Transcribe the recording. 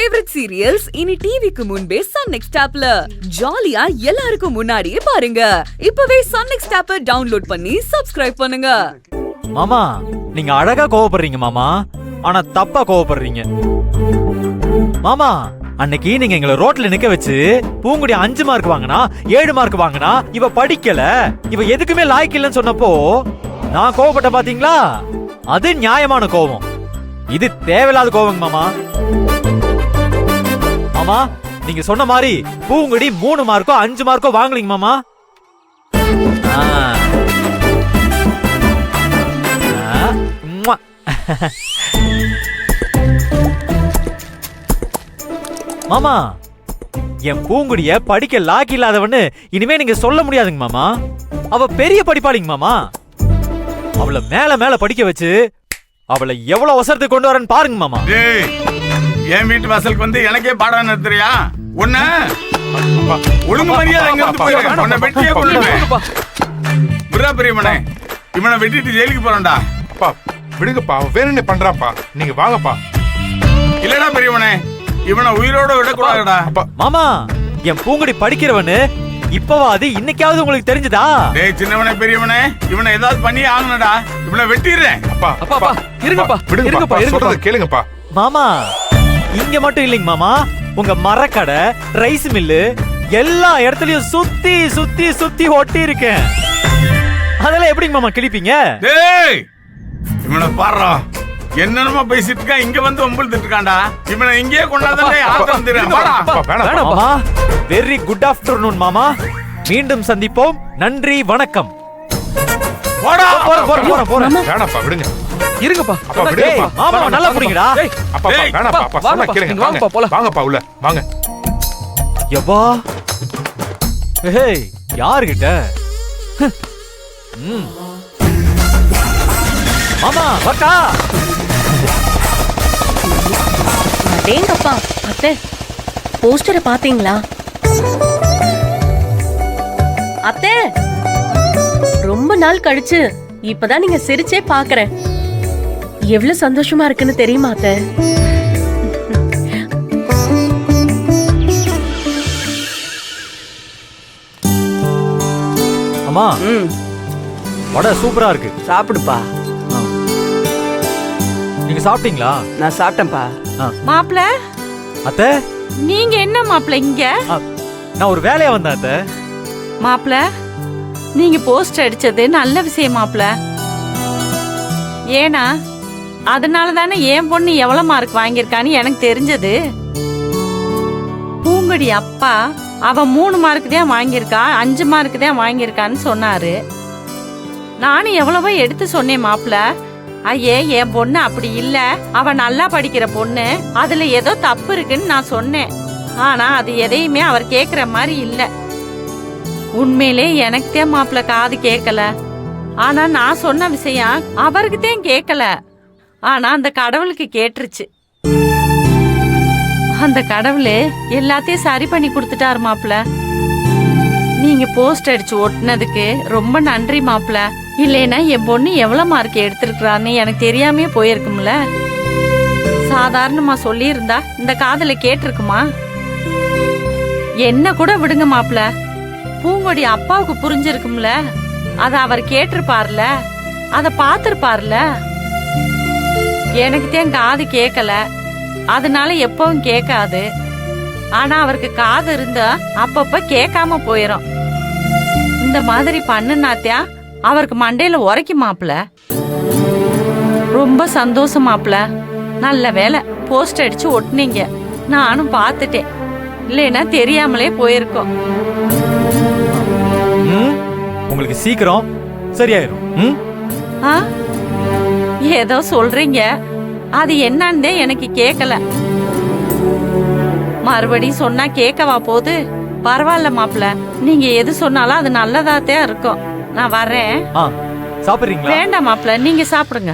Favourite serials இனி டிவிக்கு முன்பே சன் நெக்ஸ்ட் ஆப்ல ஜாலியா எல்லாருக்கும் முன்னாடியே பாருங்க. இப்பவே சன் நெக்ஸ்ட் ஆப்பை டவுன்லோட் பண்ணி சப்ஸ்கிரைப் பண்ணுங்க. மாமா, நீங்க அழகா கோவப்படுறீங்க மாமா, ஆனா தப்பா கோவப்படுறீங்க மாமா. அன்னைக்கு நீங்க எங்களை ரோட்ல நிக்க வச்சு பூங்குடி 5 மார்க் வாங்கினா 7 மார்க் வாங்கினா இவ படிக்கல, இவ எதுக்குமே லாய்க்கு இல்லைன்னு சொன்னப்போ நான் கோவப்பட்ட பாத்தீங்களா? அது நியாயமான கோவம். இது தேவையில்லாத கோவம் மாமா. மாமா, நீங்க சொன்ன மாதிரி பூங்குடி 3 மார்க்கோ 5 மார்க்கோ வாங்கலீங்க மாமா. மாமா, என் பூங்குடிய படிக்க லாக்கி இல்லாதவன்னு இனிமே நீங்க சொல்ல முடியாதுங்க மாமா. அவ பெரிய படிப்பாளிங்க மாமா. அவளை மேல மேல படிக்க வச்சு அவளை எவ்வளவு அவசரத்துக்கு கொண்டு வரேன்னு பாருங்க மாமா. என் வீட்டு வாசலுக்கு வந்து எனக்கே பாடம் நடத்துறியா? ஒண்ணு ஒழுங்கு மரியாதை எங்க இருந்து போயிரு. உன்னை வெட்டியே கொள்ளுவேன். புரா பெரியமனே, இவனை வெட்டிட்டு ஜெயிலுக்கு போறான்டா. அப்பா விடுங்கப்பா, வேணும்னே பண்றாப்பா, நீங்க வாங்கப்பா. இல்லடா பெரியவனே, இவனை உயிரோட விடக்கூடாதுடா. மாமா, என் பூங்குடி படிக்கிறவனு இப்பவா அது இன்னைக்காவது உங்களுக்கு தெரிஞ்சதா? டேய் சின்னவனே பெரியவனே, இவனை ஏதாவது பண்ணி ஆகணும்டா. இவனை வெட்டிடுறேன். அப்பா அப்பா இருங்கப்பா, விடுங்கப்பா, சொல்றத கேளுங்கப்பா. மாமா, இங்க மட்டும் இல்லைங்க மாமா, உங்க மரக்கடை, ரைஸ் மில்லு எல்லா இடத்துலயும் சுத்தி சுத்தி சுத்தி ஒட்டி இருக்கேன். அதெல்லாம் எப்படிங்க மாமா கிழிப்பீங்க? டேய் இவனை பாறா, என்னென்னமா பேசிட்டு இருக்கா, இங்க வந்து ஒம்புழுத்துட்டு இருக்கான்டா. இவனை இங்கேயே கொண்டாந்தே மாமா. வெரி குட் ஆஃப்டர்நூன் மாமா. மீண்டும் சந்திப்போம். நன்றி, வணக்கம். வேணாப்பா, விடுங்க. இருங்கப்பா. அப்பா விடுங்கப்பா. மாமா நல்லா புடிங்கடா. அப்பா வேணாப்பா, அப்பா சொன்னா கேளுங்க. வாங்கப்பா போலாம். வாங்கப்பா உள்ள வாங்க. யப்பா, ஏய் யாருகிட்ட? மாமா வரட்டா? அடேங்கப்பா, அத்தை போஸ்டரை பாத்தீங்களா? அத்தை, ரொம்ப நாள் கழிச்சு இப்பதான் நீங்க சிரிச்சே பாக்குறேன். எவ்வளவு சந்தோஷமா இருக்குன்னு தெரியுமா அத்தை? அம்மா, வடை சூப்பரா இருக்கு. சாப்பிடுப்பா. நீங்க சாப்பிட்டீங்களா? நான் சாப்பிட்டேன்ப்பா. மாப்ள, அத்தை நீங்க என்ன மாப்ள இங்க? நான் ஒரு வேலையா வந்தேன் அத்தை. மாப்ள, நீங்க போஸ்ட் அடிச்சது நல்ல விஷயம் மாப்ள. ஏனா அதனால தானே என் பொண்ணு எவ்வளவு மார்க் வாங்கியிருக்கான்னு எனக்கு தெரிஞ்சது. பூங்குடி அப்பா அவ 3 மார்க் தான் வாங்கியிருக்கா, 5 மார்க் தான் வாங்கியிருக்கான்னு சொன்னாரு. நானும் எவ்வளவோ எடுத்து சொன்னேன் மாப்ள. ஐயே, என் பொண்ணு அப்படி இல்ல, அவ நல்லா படிக்கிற பொண்ணு, அதுல ஏதோ தப்பு இருக்குன்னு நான் சொன்னேன். ஆனா அது எதையுமே அவர் கேக்குற மாதிரி இல்ல. உண்மையிலே எனக்குதே மாப்பிள்ள காது கேட்கல. ஆனா நான் சொன்ன விஷயம் அவருக்குதான் கேட்கல. ஆனா அந்த கடவுளுக்கு கேட்டுருச்சு. அந்த கடவுளே எல்லாத்தையும் சரி பண்ணி கொடுத்துட்டாரு மாப்பிள்ள. நீங்க போஸ்ட் அடிச்சு ஒட்டினதுக்கு ரொம்ப நன்றி மாப்பிள்ள. இல்லைன்னா என் பொண்ணு எவ்வளவு மார்க் எடுத்திருக்கிறான்னு எனக்கு தெரியாமே போயிருக்கும்ல. சாதாரணமா சொல்லி இருந்தா இந்த காதல கேட்டிருக்குமா? என்ன கூட விடுங்க மாப்பிள்ள, பூங்கொடி அப்பாவுக்கு புரிஞ்சிருக்கும்ல. அத அவர் கேட்டிருப்பார்ல, அத பாத்திருப்பார்ல. எனக்கு தான் காது கேட்கல, அதனால எப்பவும் கேட்காது. ஆனா அவருக்கு காது இருந்தா அப்பப்ப கேட்காம போயிரும். இந்த மாதிரி பண்ணுனாத்தியா அவருக்கு மண்டையில உரைக்கும் மாப்பிள. ரொம்ப சந்தோஷம் மாப்பிள. நல்ல வேலை போஸ்ட் அடிச்சு ஒட்டினீங்க, நானும் பார்த்துட்டேன். இல்லைன்னா தெரியாமலே போயிருக்கோம். உங்களுக்கு சீக்கிரம் சரியாயிரும். ஏதோ சொல்றீங்க, அது என்னன்னு எனக்கு கேட்கல. மறுபடியும் சொன்னா கேட்கவா போகுது? பரவாயில்ல மாப்பிள்ள, நீங்க எது சொன்னாலும் அது நல்லதாத்தான் இருக்கும். நான் வரேன். சாப்பிடுறீங்களா? வேண்டாம் மாப்பிள்ள, நீங்க சாப்பிடுங்க.